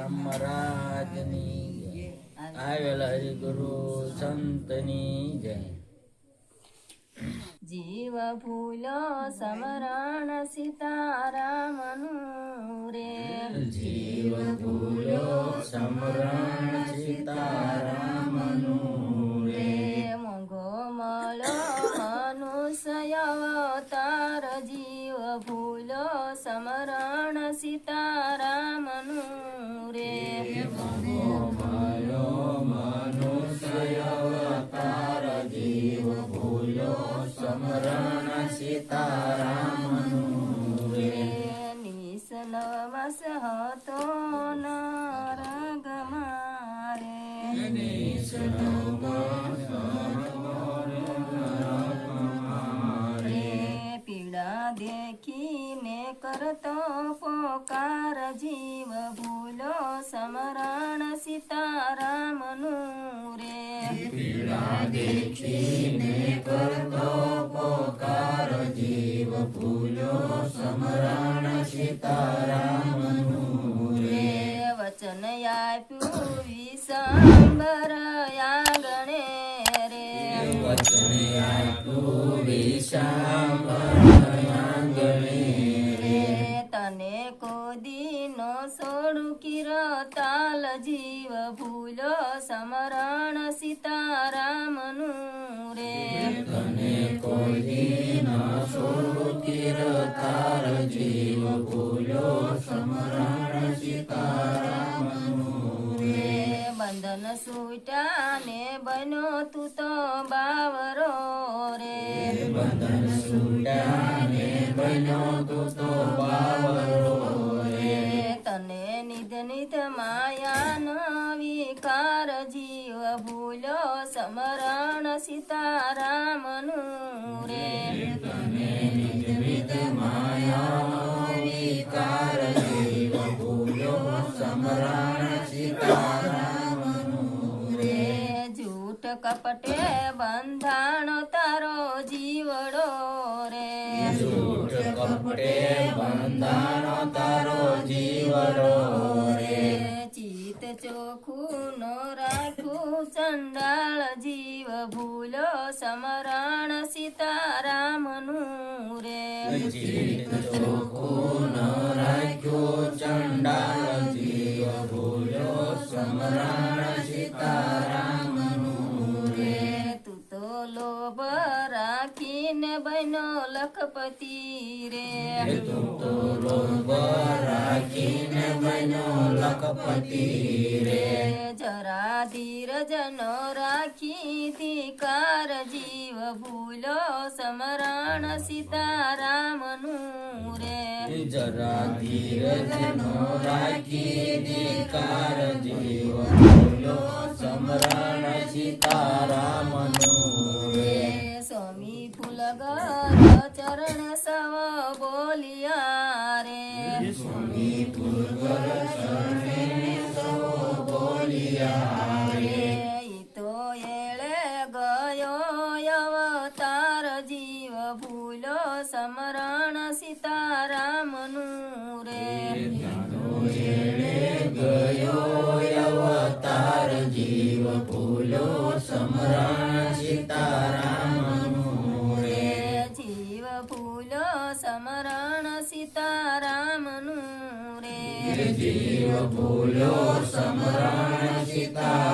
महाराजनी जय। आवेला हरिगुरु संतनी जय। जीव फूलो समरण सीताराम रे। जीव फूलो समरण सीताराम रे। मोंघो मलो मनुष्य अवतार जीव फूलो समरण सीताराम रे। मोंघो मलो मनुष्य अवतार जीव फूलो समरण सीताराम रे। निसनवस हतो नरग मारे। निसनवस पीड़ा देखीने करतो पोकार जीव भूलो समरण सीताराम रे। पीड़ा देखीने करतो पोकार जीव भूलो समरण सीताराम रे। वचन आप्यु विशांबर आंगणे रे। वचन आप्यु विशांबर आंगणे रे। तने कोदी नो सोडू किरताल जीव भूलो समरण सीताराम रे। तने कोदी नो सोडू किरताल जीव भूलो समरण सीताराम रे। बंधन सूटाने बनो तू तो बावरो रे। बंधन सूटाने बनो तू तो बावरो रे। तने निध निध माया न विकार जीव भूलो समरण सीताराम रे। तने निध निध माया विकार जीव भूलो समरण सीताराम रे। झूठ कपटे बंधाण तारो जीवड़ो रे। झूठ कपटे बंधाण तारो जीवड़ो रे। चित चोखू नो राखू चंडाल जीव भूलो समरण सीताराम रे। चित चोखू न राख्यो चंडाल जीव भूलो समरण सीताराम रे। तू तो लोभ राखीने बनो लखपति रे। तू तो लोभ राखीने बनो लखपति रे। जरा धीरज नो राखी धिकार जीव भूलो समरण सीताराम रे। जरा धीरज नो राखी धिकार जीव भूलो समरण सीताराम रे। स्वामी फुलगर चरण सव बोलिया रे। स्वामी फुलगर चरण सव बोलिया रे। तो एळे गयो अवतार जीव भूलो समरण सीताराम रे। गयो अवतार जीव भूलो समरण सीताराम रे। जीव भूलो समरण सीताराम रे। जीव भूलो समरण सीताराम